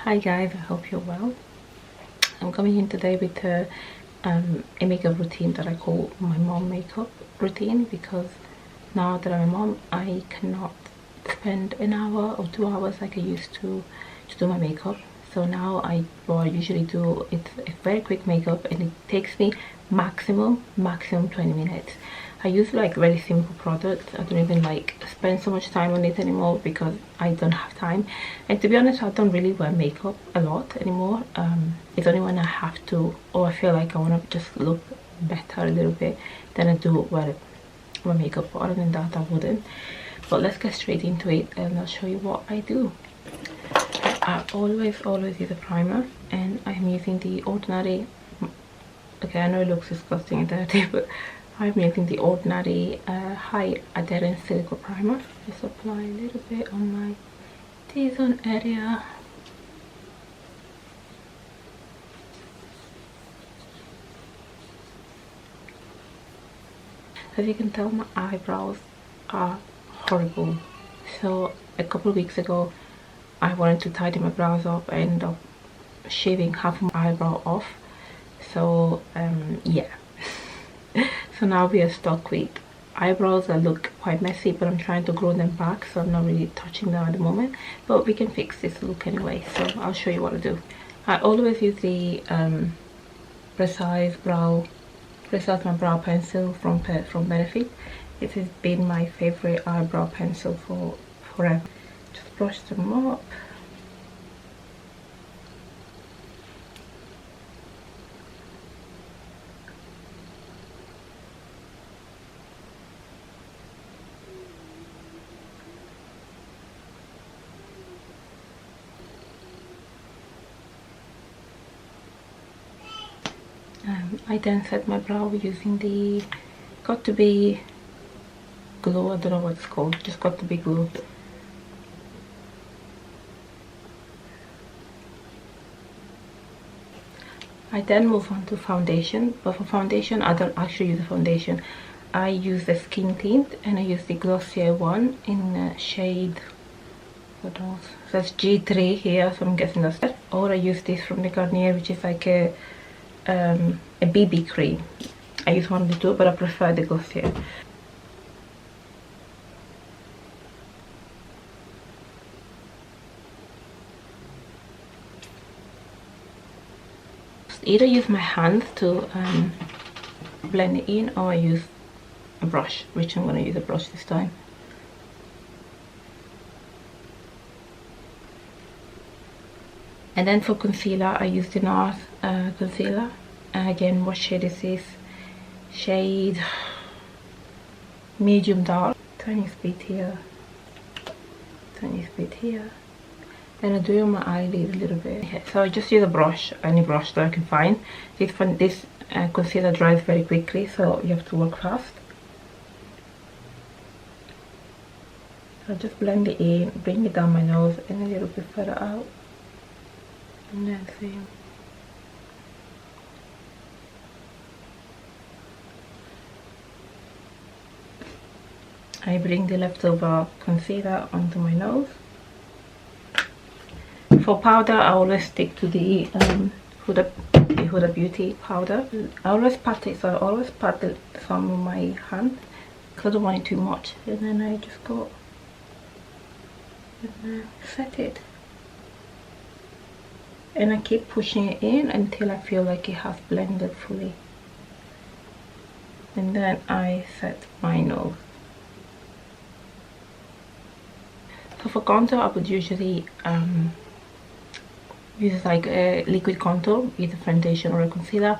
Hi guys, I hope you're well. I'm coming in today with a makeup routine that I call my mom makeup routine, because now that I'm a mom I cannot spend an hour or 2 hours like I used to do my makeup. So now what I usually do, it's a very quick makeup and it takes me maximum 20 minutes. I use like very simple products. I don't even like spend so much time on it anymore because I don't have time. And to be honest, I don't really wear makeup a lot anymore. It's only when I have to, or I feel like I want to just look better a little bit, then I do wear makeup. Other than that I wouldn't. But let's get straight into it and I'll show you what I do. I always use a primer, and I'm using the Ordinary. Okay, I know it looks disgusting and dirty, but I'm using the Ordinary high adherence silicone primer. Just apply a little bit on my T-zone area. As you can tell, my eyebrows are horrible. So a couple of weeks ago I wanted to tidy my brows up. I ended up shaving half my eyebrow off. So yeah. So now we are stuck with eyebrows that look quite messy, but I'm trying to grow them back, so I'm not really touching them at the moment. But we can fix this look anyway, so I'll show you what to do. I always use the Precise My Brow Pencil from Benefit. It has been my favorite eyebrow pencil for forever. Just brush them up. I then set my brow using the Got to Be glue. I don't know what it's called, just Got to Be glue. I then move on to foundation, but for foundation I don't actually use a foundation. I use the skin tint, and I use the Glossier one in shade, what else? It says G3 here, so I'm guessing that's it. Or I use this from the Garnier, which is like a BB cream. I use one of the two, but I prefer the Glossier. Either use my hand to blend it in, or I use a brush, which I'm going to use a brush this time. And then for concealer I use the NARS concealer. Again, what shade is this? Shade medium dark. Tiny bit here, tiny bit here. And I do on my eyelid a little bit. So I just use a brush, any brush that I can find. This concealer dries very quickly, so you have to work fast. So just blend it in, bring it down my nose and a little bit further out. And then see. I bring the leftover concealer onto my nose. For powder, I always stick to the Huda Beauty powder. I always pat it, so I always pat some on my hand because I don't want it too much. And then I just go and set it. And I keep pushing it in until I feel like it has blended fully. And then I set my nose. So for contour, I would usually use like a liquid contour with a foundation or a concealer,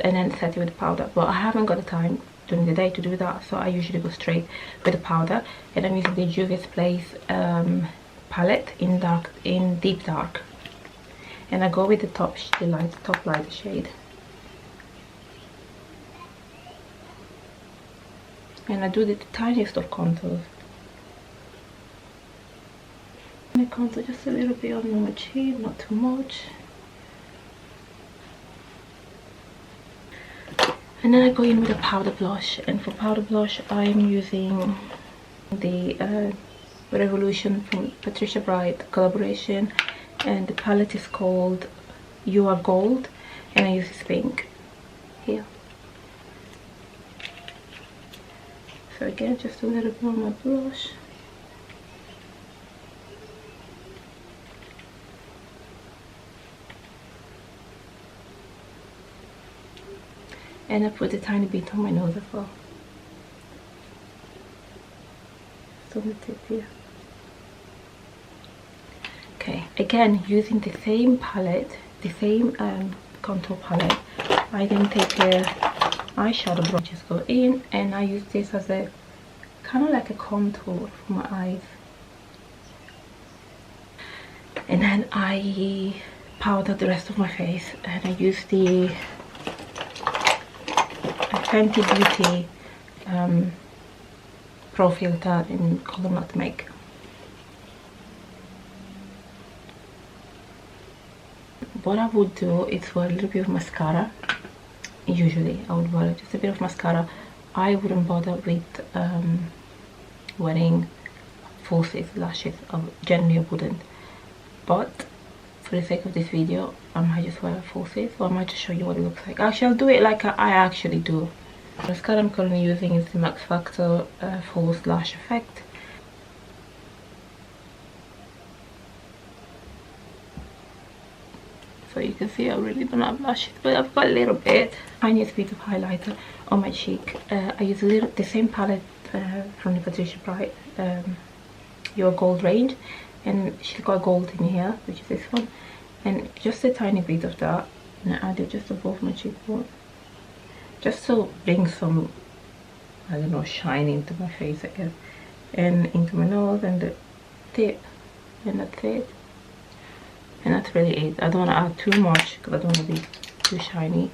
and then set it with powder. But I haven't got the time during the day to do that, so I usually go straight with the powder. And I'm using the Juvia's Place palette in deep dark, and I go with the top light shade. And I do the tiniest of contours. I contour just a little bit on my chin, not too much. And then I go in with a powder blush, and for powder blush I'm using the Revolution from Patricia Bright collaboration and the palette is called You Are Gold, and I use this pink here. So again, just a little bit on my blush. And I put a tiny bit on my nose as well. Just on the tip here. Okay, again, using the same palette, the same contour palette, I then take a eyeshadow brush, just go in, and I use this as a kind of like a contour for my eyes. And then I powder the rest of my face, and I use the Fenty Beauty Pro Filter in color Nutmeg. What I would do is wear a little bit of mascara. Usually I would wear just a bit of mascara. I wouldn't bother with wearing falsies, lashes. Generally I wouldn't, but for the sake of this video I might just wear falsies, or I might just show you what it looks like. Actually, I'll do it like I actually do. The mascara I'm currently using is the Max Factor False Lash Effect. So you can see I really don't have lashes, but I've got a little bit. Tiniest bit of highlighter on my cheek. I use the same palette from the Patricia Bright Your Gold range, and she's got gold in here, which is this one, and just a tiny bit of that, and I add it just above my cheekbone, just to bring some, I don't know, shine into my face, I guess, and into my nose and the tip, and that's it. And that's really it. I don't want to add too much because I don't want to be too shiny.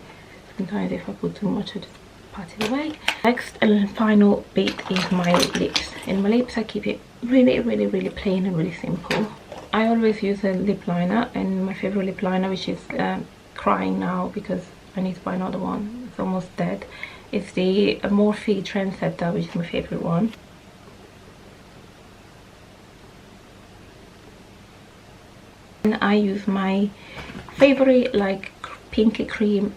Sometimes if I put too much, I just pat it away. Next and final bit is my lips. In my lips I keep it really plain and really simple. I always use a lip liner, and my favorite lip liner, which is crying now because I need to buy another one, it's almost dead, it's the Morphe Trendsetter, which is my favorite one. And I use my favorite like pinky cream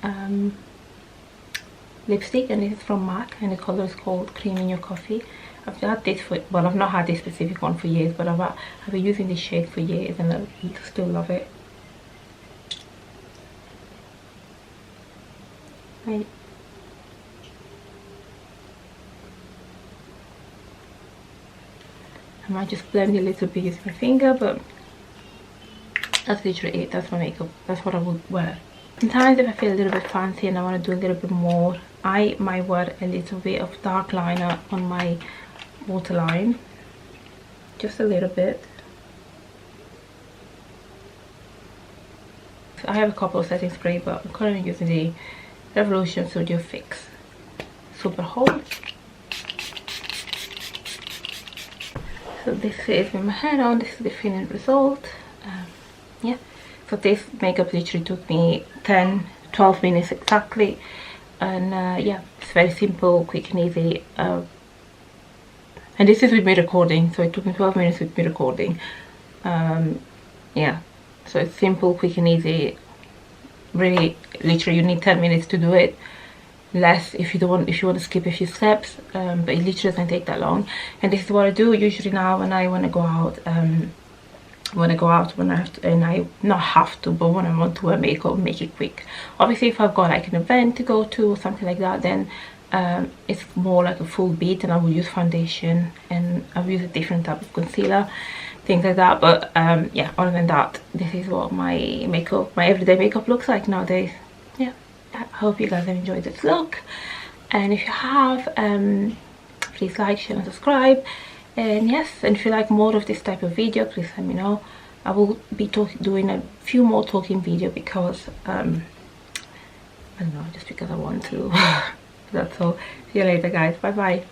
lipstick, and this is from MAC, and the color is called Cream in Your Coffee. I've had this for, well, I've not had this specific one for years, but I've been using this shade for years and I still love it. Right. I might just blend it a little bit using my finger, but that's literally it. That's my makeup. That's what I would wear. Sometimes if I feel a little bit fancy and I want to do a little bit more, I might wear a little bit of dark liner on my waterline. Just a little bit. I have a couple of setting spray, but I'm currently using the Revolution Studio Fix Super Hold. So this is with my hair on. This is the finished result. Yeah, so this makeup literally took me 10-12 minutes exactly, and yeah, it's very simple, quick and easy, and this is with me recording, so it took me 12 minutes with me recording. Yeah, so it's simple, quick and easy. Really, literally you need 10 minutes to do it, less if you want to skip a few steps, but it literally doesn't take that long. And this is what I do usually now when I want to go out. When I have to, and I not have to, but when I want to wear makeup, make it quick. Obviously if I've got like an event to go to or something like that, then it's more like a full beat, and I will use foundation, and I will use a different type of concealer, things like that. But yeah, other than that, this is what my makeup, my everyday makeup looks like nowadays. Yeah, I hope you guys have enjoyed this look, and if you have, please like, share and subscribe. And yes, and if you like more of this type of video, please let me know. I will be doing a few more talking video because I don't know, just because I want to. That's all. See you later guys, bye bye.